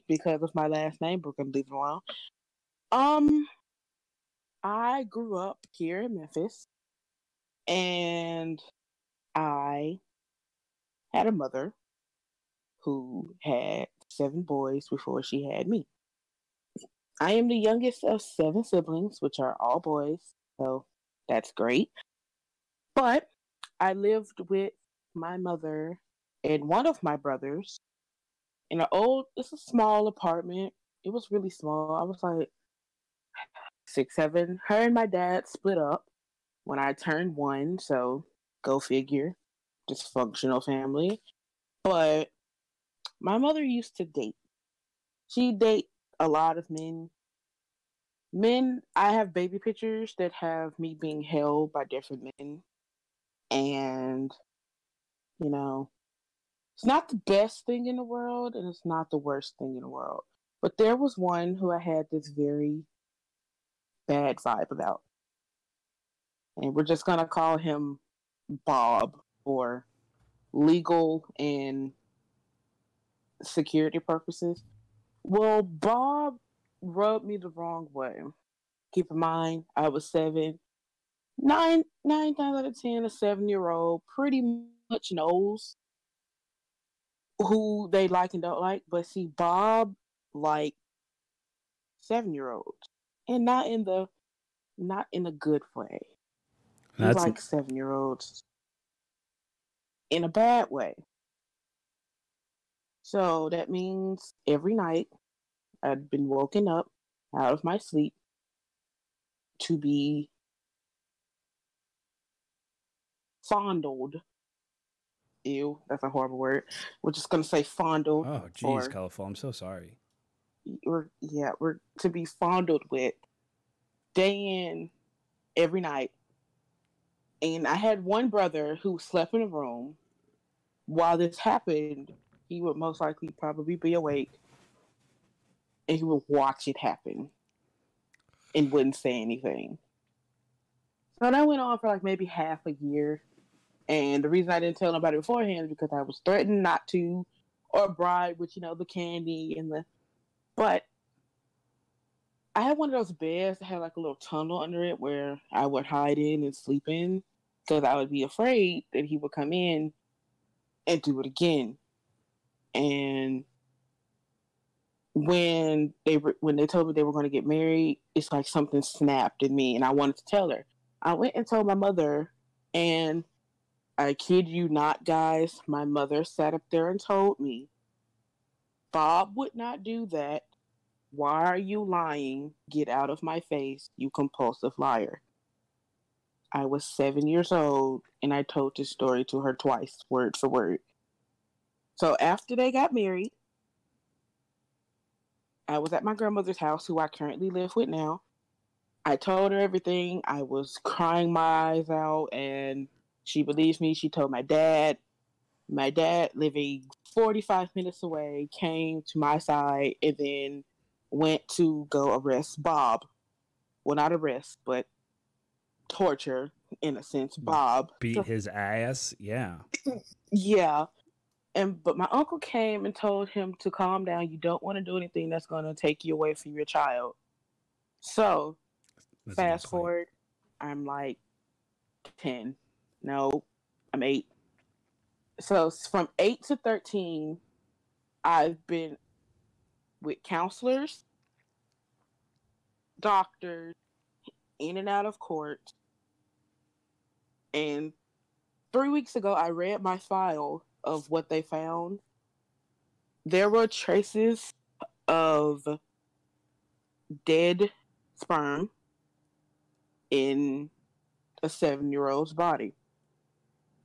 because of my last name, but we're gonna leave it alone. Um, I grew up here in Memphis, and I had a mother who had 7 boys before she had me. I am the youngest of 7 siblings, which are all boys, so that's great. But I lived with my mother and one of my brothers in it's a small apartment. It was really small. I was like 6, 7. Her and my dad split up when I turned 1, so go figure. Dysfunctional family. But my mother used to date. She'd date a lot of men. I have baby pictures that have me being held by different men. And, you know, it's not the best thing in the world, and it's not the worst thing in the world. But there was one who I had this very bad vibe about. And we're just going to call him Bob for legal and security purposes. Well, Bob rubbed me the wrong way. Keep in mind, I was 7. 9 times out of 10, a 7-year-old pretty much knows who they like and don't like. But see, Bob like 7-year-olds, and not in a good way. He likes 7-year-olds in a bad way. So that means every night I'd been woken up out of my sleep to be fondled. Ew, that's a horrible word. We're just going to say fondled. Oh, geez, Collurfull, I'm so sorry. We're to be fondled with day in, every night. And I had one brother who slept in a room. While this happened, he would most likely probably be awake, and he would watch it happen and wouldn't say anything. So that went on for like maybe half a year. And the reason I didn't tell nobody beforehand is because I was threatened not to, or bribed with, the candy but I had one of those beds that had like a little tunnel under it where I would hide in and sleep in, because I would be afraid that he would come in and do it again. And when they told me they were going to get married, it's like something snapped in me, and I wanted to tell her. I went and told my mother, and I kid you not, guys, my mother sat up there and told me, Bob would not do that. Why are you lying? Get out of my face, you compulsive liar. I was 7 years old, and I told this story to her twice, word for word. So after they got married, I was at my grandmother's house, who I currently live with now. I told her everything. I was crying my eyes out, and she believes me. She told my dad. My dad, living 45 minutes away, came to my side and then went to go arrest Bob. Well, not arrest, but torture, in a sense, Bob. Beat his ass? Yeah. Yeah. But my uncle came and told him to calm down. You don't want to do anything that's going to take you away from your child. So, fast forward, I'm like 10. No, I'm 8. So, from 8 to 13, I've been with counselors, doctors, in and out of court. And 3 weeks ago, I read my file of what they found. There were traces of dead sperm in a 7-year-old's body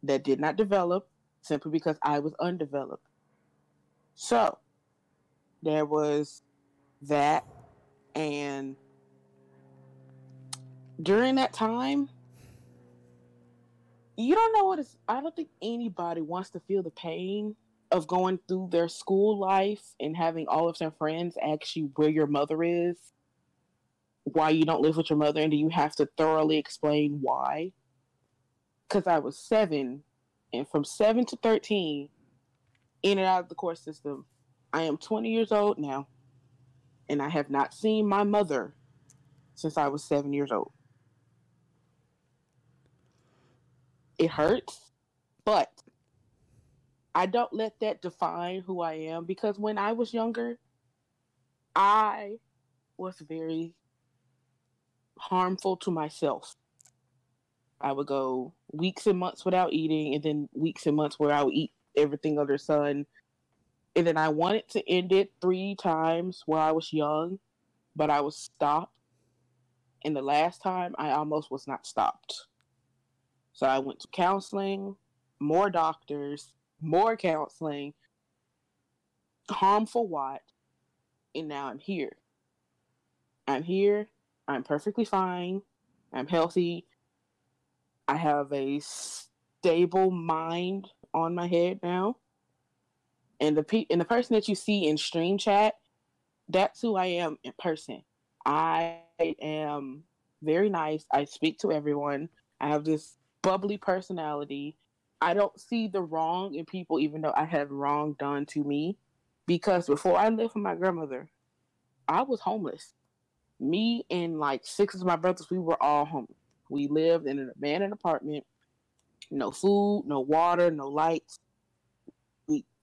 that did not develop simply because I was undeveloped. So there was that, and during that time, you don't know I don't think anybody wants to feel the pain of going through their school life and having all of their friends ask you where your mother is, why you don't live with your mother, and do you have to thoroughly explain why? Because I was 7, and from 7 to 13, in and out of the court system, I am 20 years old now, and I have not seen my mother since I was 7 years old. It hurts, but I don't let that define who I am, because when I was younger, I was very harmful to myself. I would go weeks and months without eating, and then weeks and months where I would eat everything under the sun. And then I wanted to end it 3 times while I was young, but I was stopped. And the last time, I almost was not stopped. So I went to counseling, more doctors, more counseling, harmful what, and now I'm here. I'm here. I'm perfectly fine. I'm healthy. I have a stable mind on my head now. And the person that you see in stream chat, that's who I am in person. I am very nice. I speak to everyone. I have this bubbly personality. I don't see the wrong in people, even though I have wrong done to me. Because before I lived with my grandmother, I was homeless. Me and like 6 of my brothers, we were all homeless. We lived in an abandoned apartment, no food, no water, no lights.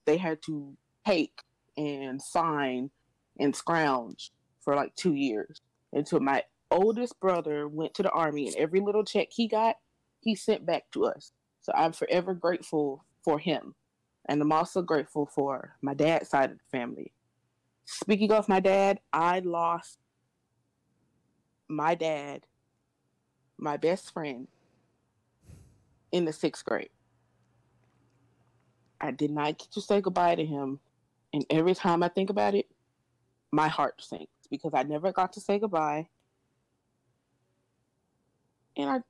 They had to take and sign and scrounge for like 2 years until my oldest brother went to the army, and every little check he got, he sent back to us. So I'm forever grateful for him. And I'm also grateful for my dad's side of the family. Speaking of my dad, I lost my dad, my best friend, in the 6th grade. I did not get to say goodbye to him. And every time I think about it, my heart sinks because I never got to say goodbye. And I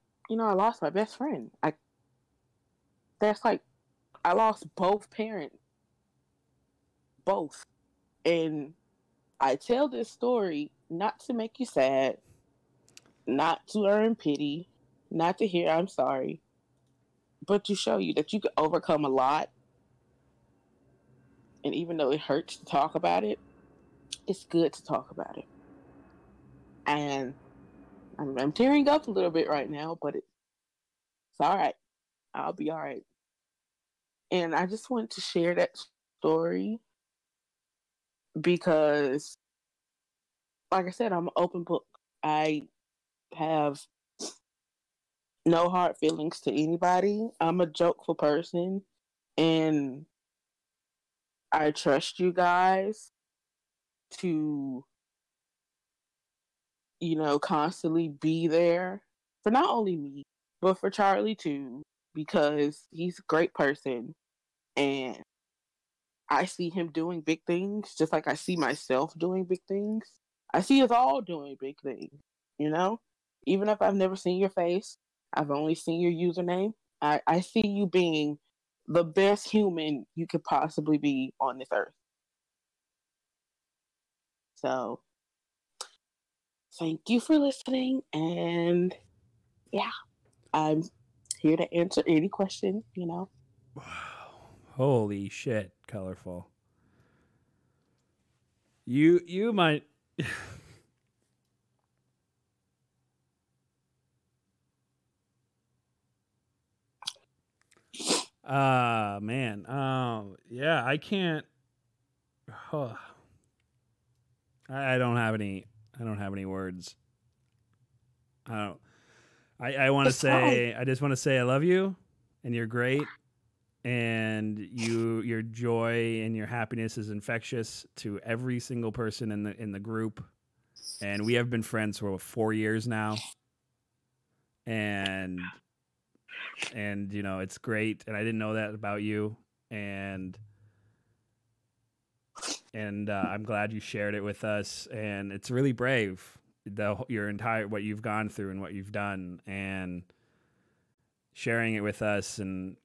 lost my best friend. That's like, I lost both parents. Both. And I tell this story not to make you sad, not to earn pity, not to hear I'm sorry, but to show you that you can overcome a lot. And even though it hurts to talk about it, it's good to talk about it. And I'm tearing up a little bit right now, but it's all right. I'll be all right. And I just want to share that story because, like I said, I'm an open book. I have no hard feelings to anybody. I'm a jokeful person, and I trust you guys to, constantly be there for not only me, but for Charlie too, because he's a great person, and I see him doing big things just like I see myself doing big things. I see us all doing big things, you know? Even if I've never seen your face, I've only seen your username. I see you being the best human you could possibly be on this earth. So, thank you for listening. And yeah, I'm here to answer any question, Wow. Holy shit, Collurfull. You might man. Yeah, I can't I don't have any words. I want to say I just want to say I love you, and you're great, and your joy and your happiness is infectious to every single person in the group, and we have been friends for 4 years now, and it's great, and I didn't know that about you, and I'm glad you shared it with us, and it's really brave, your entire what you've gone through and what you've done, and sharing it with us, and